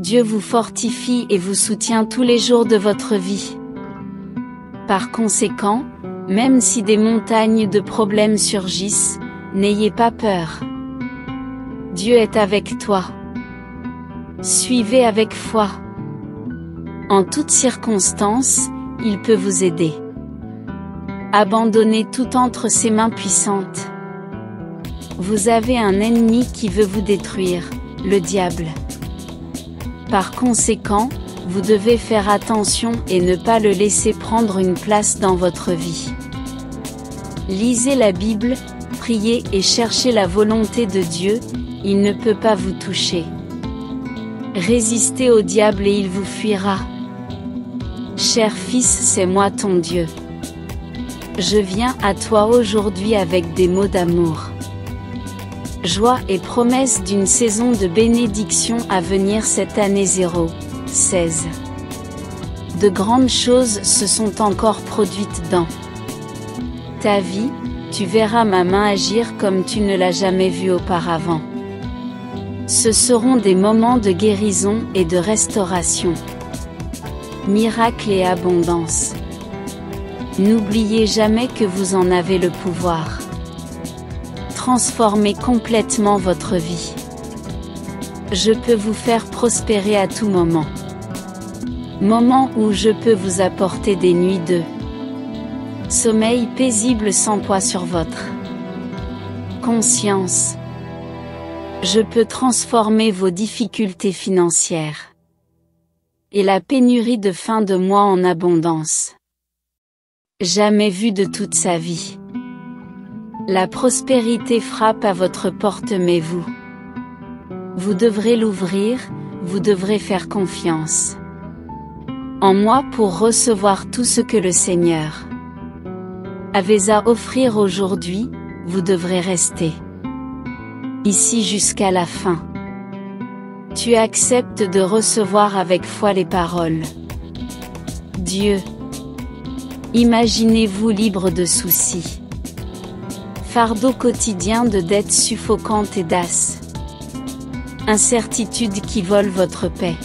Dieu vous fortifie et vous soutient tous les jours de votre vie. Par conséquent, même si des montagnes de problèmes surgissent, n'ayez pas peur. Dieu est avec toi. Suivez avec foi. En toutes circonstances, il peut vous aider. Abandonnez tout entre ses mains puissantes. Vous avez un ennemi qui veut vous détruire, le diable. Par conséquent, vous devez faire attention et ne pas le laisser prendre une place dans votre vie. Lisez la Bible, priez et cherchez la volonté de Dieu, il ne peut pas vous toucher. Résistez au diable et il vous fuira. Cher fils, c'est moi ton Dieu. Je viens à toi aujourd'hui avec des mots d'amour. Joie et promesse d'une saison de bénédiction à venir cette année 016. De grandes choses se sont encore produites dans ta vie, tu verras ma main agir comme tu ne l'as jamais vu auparavant. Ce seront des moments de guérison et de restauration. Miracle et abondance. N'oubliez jamais que vous en avez le pouvoir. Transformez complètement votre vie. Je peux vous faire prospérer à tout moment. Moment où je peux vous apporter des nuits de sommeil paisible sans poids sur votre conscience. Je peux transformer vos difficultés financières et la pénurie de fin de mois en abondance. Jamais vu de toute sa vie. La prospérité frappe à votre porte mais vous devrez l'ouvrir, vous devrez faire confiance en moi pour recevoir tout ce que le Seigneur avez à offrir aujourd'hui, vous devrez rester ici jusqu'à la fin. Tu acceptes de recevoir avec foi les paroles. Dieu. Imaginez-vous libre de soucis. Fardeau quotidien de dettes suffocantes et incertitudes qui volent votre paix.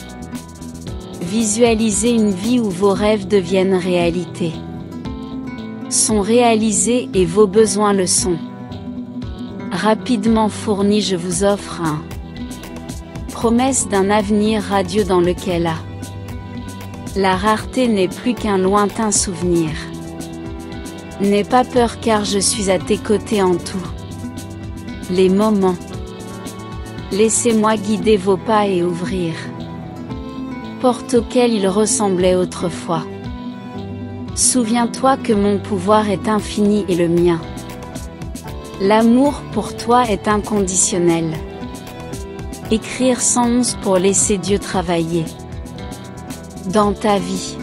Visualisez une vie où vos rêves deviennent réalité. Sont réalisés et vos besoins le sont. Rapidement fournis, je vous offre un promesse d'un avenir radieux dans lequel la rareté n'est plus qu'un lointain souvenir. N'aie pas peur car je suis à tes côtés en tout les moments. Laissez-moi guider vos pas et ouvrir portes auxquelles il ressemblait autrefois. Souviens-toi que mon pouvoir est infini et le mien. L'amour pour toi est inconditionnel. Écrire 111 pour laisser Dieu travailler dans ta vie.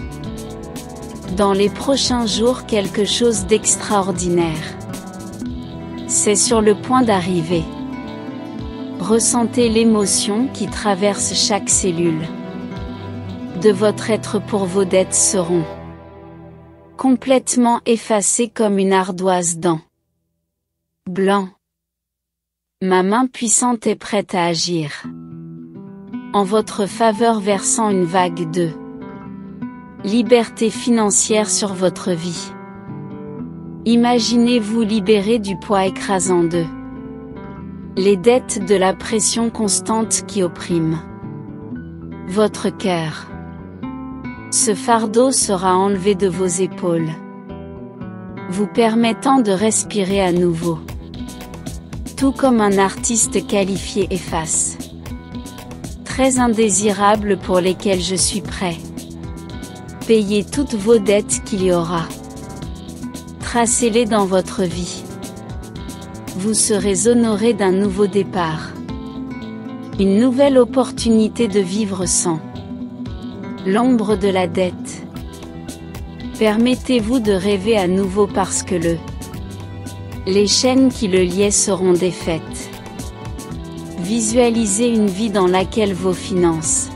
Dans les prochains jours, quelque chose d'extraordinaire c'est sur le point d'arriver. Ressentez l'émotion qui traverse chaque cellule de votre être pour vos dettes seront complètement effacées comme une ardoise dans blanc. Ma main puissante est prête à agir en votre faveur, versant une vague de liberté financière sur votre vie. Imaginez-vous libéré du poids écrasant de les dettes, de la pression constante qui opprime votre cœur. Ce fardeau sera enlevé de vos épaules, vous permettant de respirer à nouveau. Tout comme un artiste qualifié efface très indésirables pour lesquels je suis prêt. Payez toutes vos dettes qu'il y aura. Tracez-les dans votre vie. Vous serez honoré d'un nouveau départ. Une nouvelle opportunité de vivre sans l'ombre de la dette. Permettez-vous de rêver à nouveau parce que les chaînes qui le liaient seront défaites. Visualisez une vie dans laquelle vos finances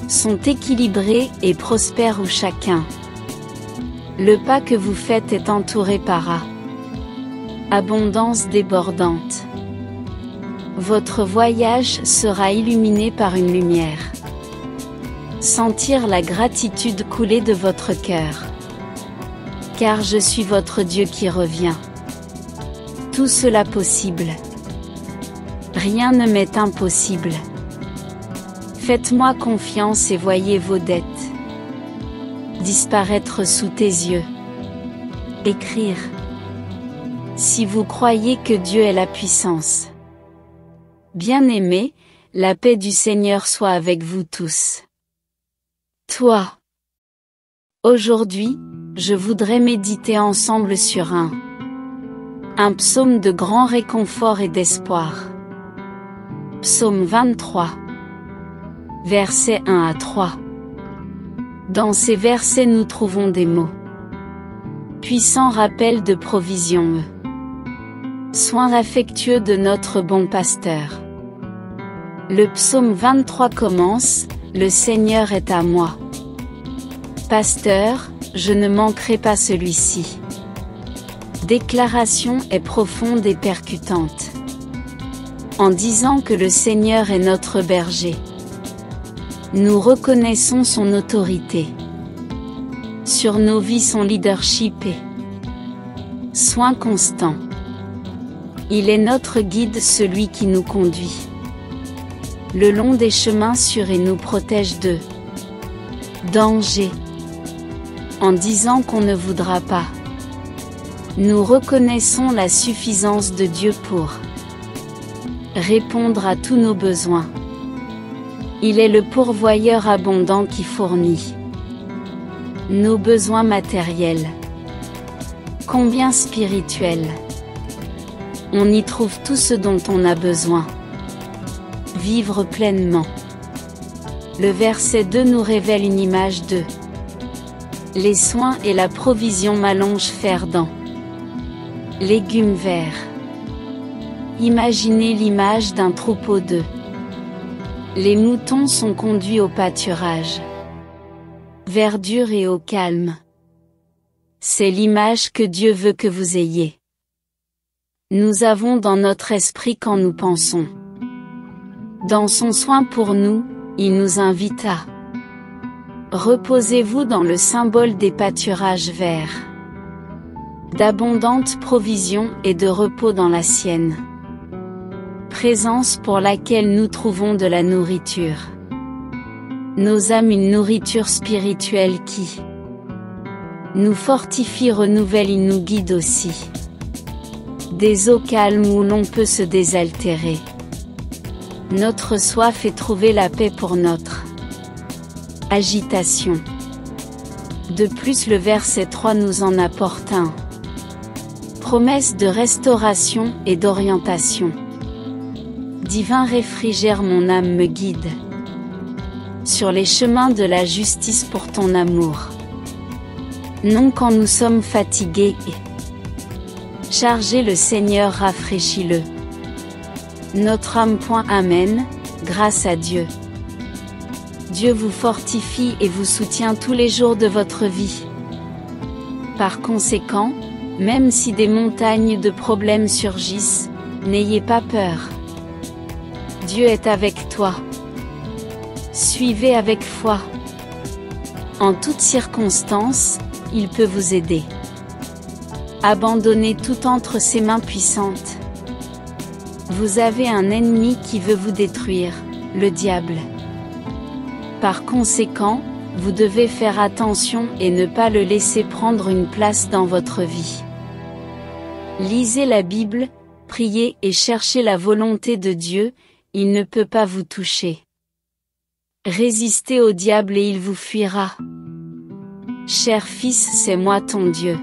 sont équilibrées et prospères où chacun le pas que vous faites est entouré par abondance débordante. Votre voyage sera illuminé par une lumière Sentir la gratitude couler de votre cœur. Car je suis votre Dieu qui revient. Tout cela possible. Rien ne m'est impossible. Faites-moi confiance et voyez vos dettes disparaître sous tes yeux. Écrire. Si vous croyez que Dieu est la puissance. Bien-aimés, la paix du Seigneur soit avec vous tous. Toi. Aujourd'hui, je voudrais méditer ensemble sur un psaume de grand réconfort et d'espoir. Psaume 23. Versets 1 à 3. Dans ces versets nous trouvons des mots. Puissant rappel de provision. Soin affectueux de notre bon pasteur. Le psaume 23 commence, le Seigneur est à moi. Pasteur, je ne manquerai pas celui-ci. Déclaration est profonde et percutante. En disant que le Seigneur est notre berger, nous reconnaissons son autorité. Sur nos vies son leadership et soin constant. Il est notre guide, celui qui nous conduit le long des chemins sûrs et nous protège de danger. En disant qu'on ne voudra pas, nous reconnaissons la suffisance de Dieu pour répondre à tous nos besoins. Il est le pourvoyeur abondant qui fournit nos besoins matériels. Combien spirituels. On y trouve tout ce dont on a besoin. Vivre pleinement. Le verset 2 nous révèle une image de les soins et la provision m'allongent faire dans légumes verts. Imaginez l'image d'un troupeau de les moutons sont conduits au pâturage. Verdure et au calme. C'est l'image que Dieu veut que vous ayez. Nous avons dans notre esprit quand nous pensons. Dans son soin pour nous, il nous invite à reposez-vous dans le symbole des pâturages verts, d'abondantes provisions et de repos dans la sienne. Présence pour laquelle nous trouvons de la nourriture. Nos âmes une nourriture spirituelle qui nous fortifie, renouvelle, il nous guide aussi. Des eaux calmes où l'on peut se désaltérer. Notre soif est trouver la paix pour notre agitation. De plus le verset 3 nous en apporte un promesse de restauration et d'orientation. Divin réfrigère mon âme me guide sur les chemins de la justice pour ton amour. Non quand nous sommes fatigués et chargés, le Seigneur rafraîchit-le. Notre âme. Amen, grâce à Dieu. Dieu vous fortifie et vous soutient tous les jours de votre vie. Par conséquent, même si des montagnes de problèmes surgissent, n'ayez pas peur. Dieu est avec toi. Suivez avec foi. En toutes circonstances, il peut vous aider. Abandonnez tout entre ses mains puissantes. Vous avez un ennemi qui veut vous détruire, le diable. Par conséquent, vous devez faire attention et ne pas le laisser prendre une place dans votre vie. Lisez la Bible, priez et cherchez la volonté de Dieu, il ne peut pas vous toucher. Résistez au diable et il vous fuira. Cher fils, c'est moi ton Dieu.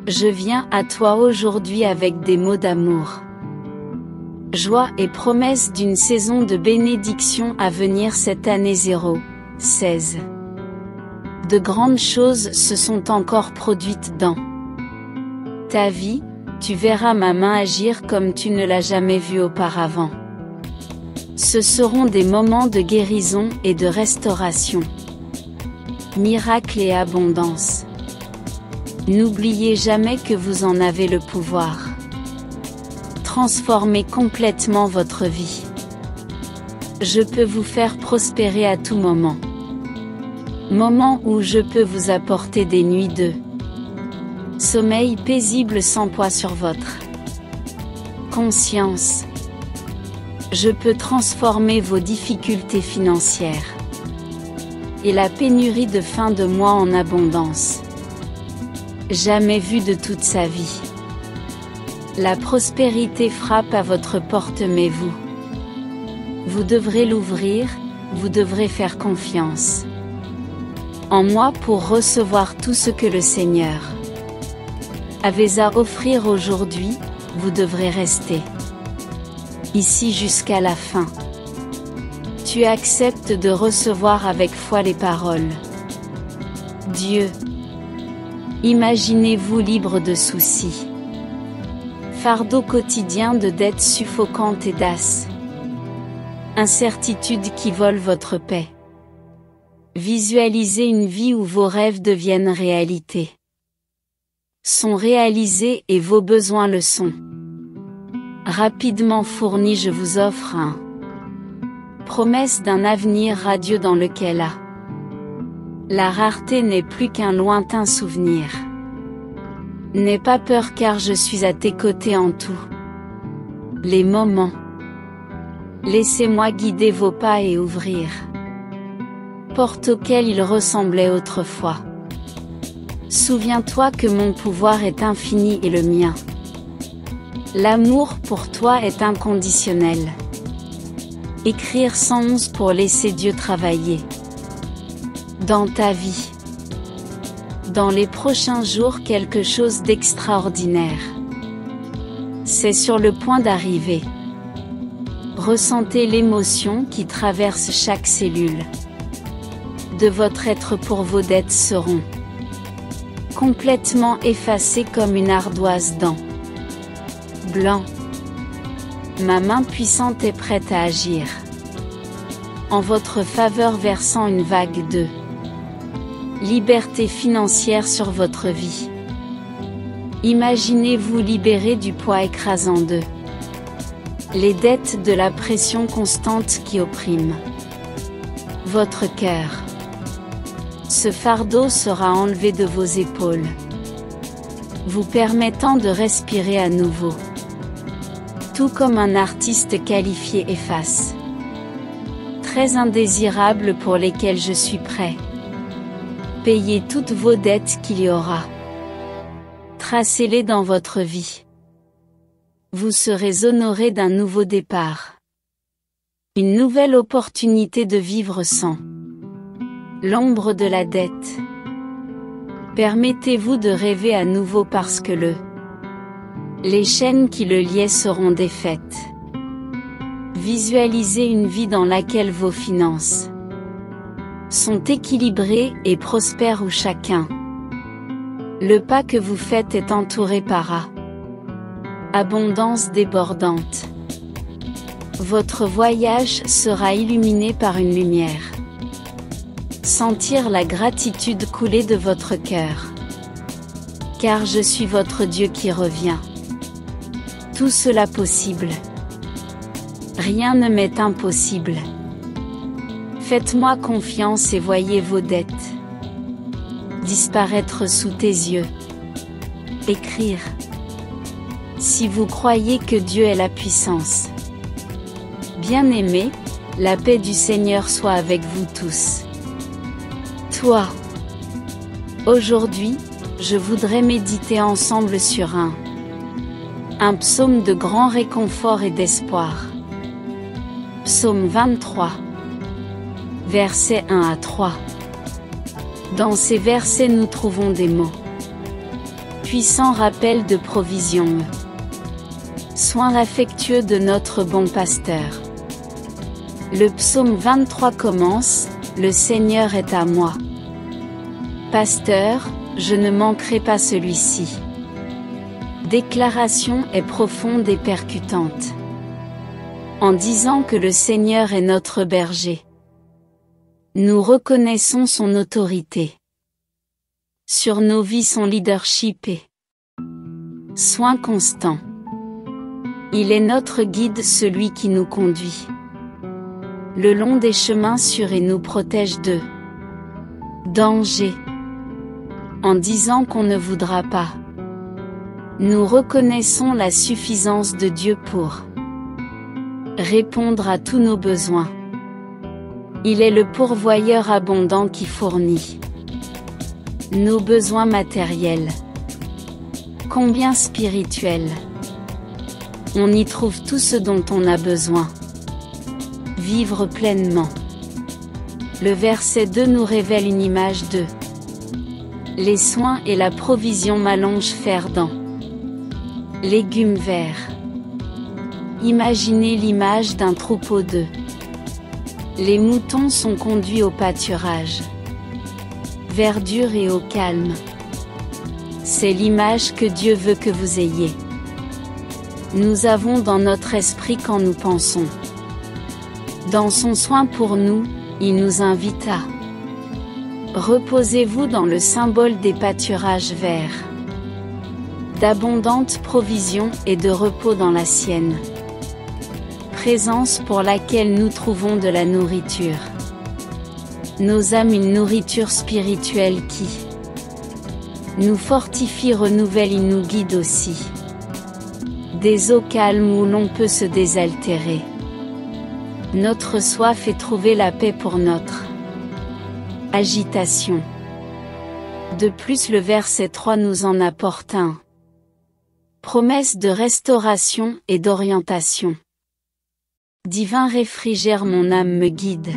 Je viens à toi aujourd'hui avec des mots d'amour, joie et promesse d'une saison de bénédiction à venir cette année 016. De grandes choses se sont encore produites dans ta vie, tu verras ma main agir comme tu ne l'as jamais vu auparavant. Ce seront des moments de guérison et de restauration. Miracle et abondance. N'oubliez jamais que vous en avez le pouvoir. Transformez complètement votre vie. Je peux vous faire prospérer à tout moment. Moment où je peux vous apporter des nuits de sommeil paisible sans poids sur votre conscience. Je peux transformer vos difficultés financières et la pénurie de fin de mois en abondance. Jamais vue de toute sa vie. La prospérité frappe à votre porte, mais vous devrez l'ouvrir, vous devrez faire confiance en moi pour recevoir tout ce que le Seigneur avait à offrir aujourd'hui. Vous devrez rester ici jusqu'à la fin. Tu acceptes de recevoir avec foi les paroles. Dieu. Imaginez-vous libre de soucis, fardeau quotidien de dettes suffocantes et incertitudes qui volent votre paix. Visualisez une vie où vos rêves deviennent réalité, sont réalisés et vos besoins le sont. Rapidement fournis, je vous offre promesse d'un avenir radieux dans lequel la rareté n'est plus qu'un lointain souvenir. N'aie pas peur car je suis à tes côtés en tous les moments. Laissez-moi guider vos pas et ouvrir portes auxquelles il ressemblait autrefois. Souviens-toi que mon pouvoir est infini et le mien. L'amour pour toi est inconditionnel. Écrire 111 pour laisser Dieu travailler dans ta vie. Dans les prochains jours, quelque chose d'extraordinaire c'est sur le point d'arriver. Ressentez l'émotion qui traverse chaque cellule de votre être pour vos dettes seront complètement effacées comme une ardoise dans blanc. Ma main puissante est prête à agir en votre faveur, versant une vague de liberté financière sur votre vie. Imaginez-vous libéré du poids écrasant de les dettes, de la pression constante qui opprime votre cœur. Ce fardeau sera enlevé de vos épaules, vous permettant de respirer à nouveau. Tout comme un artiste qualifié efface très indésirables pour lesquels je suis prêt. Payez toutes vos dettes qu'il y aura. Tracez-les dans votre vie. Vous serez honoré d'un nouveau départ. Une nouvelle opportunité de vivre sans l'ombre de la dette. Permettez-vous de rêver à nouveau parce que les chaînes qui le liaient seront défaites. Visualisez une vie dans laquelle vos finances sont équilibrées et prospères, où chacun le pas que vous faites est entouré par abondance débordante. Votre voyage sera illuminé par une lumière. Sentir la gratitude couler de votre cœur. Car je suis votre Dieu qui revient. Tout cela possible. Rien ne m'est impossible. Faites-moi confiance et voyez vos dettes disparaître sous tes yeux. Écrire. Si vous croyez que Dieu est la puissance. Bien-aimés, la paix du Seigneur soit avec vous tous. Toi. Aujourd'hui, je voudrais méditer ensemble sur un psaume de grand réconfort et d'espoir. Psaume 23. Versets 1 à 3. Dans ces versets nous trouvons des mots puissants, rappel de provision, soin affectueux de notre bon pasteur. Le psaume 23 commence: Le Seigneur est à moi. Pasteur, je ne manquerai pas celui-ci. Déclaration est profonde et percutante. En disant que le Seigneur est notre berger, nous reconnaissons son autorité sur nos vies, son leadership et soin constant. Il est notre guide, celui qui nous conduit le long des chemins sûrs et nous protège Danger. En disant qu'on ne voudra pas, nous reconnaissons la suffisance de Dieu pour répondre à tous nos besoins. Il est le pourvoyeur abondant qui fournit nos besoins matériels. Combien spirituels. On y trouve tout ce dont on a besoin. Vivre pleinement. Le verset 2 nous révèle une image de les soins et la provision m'allongent fer dents. Légumes verts. Imaginez l'image d'un troupeau de les moutons sont conduits au pâturage. Verdure et au calme. C'est l'image que Dieu veut que vous ayez. Nous avons dans notre esprit quand nous pensons. Dans son soin pour nous, il nous invite à reposez-vous dans le symbole des pâturages verts, d'abondantes provisions et de repos dans la sienne. Présence pour laquelle nous trouvons de la nourriture. Nos âmes une nourriture spirituelle qui nous fortifie, renouvelle et nous guide aussi. Des eaux calmes où l'on peut se désaltérer. Notre soif est trouver la paix pour notre agitation. De plus le verset 3 nous en apporte un promesse de restauration et d'orientation. Divin réfrigère mon âme me guide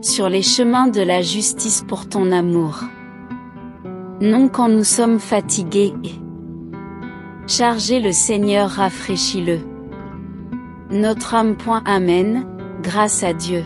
sur les chemins de la justice pour ton amour. Non quand nous sommes fatigués et chargés, le Seigneur rafraîchit-le. Notre âme. Amen, grâce à Dieu.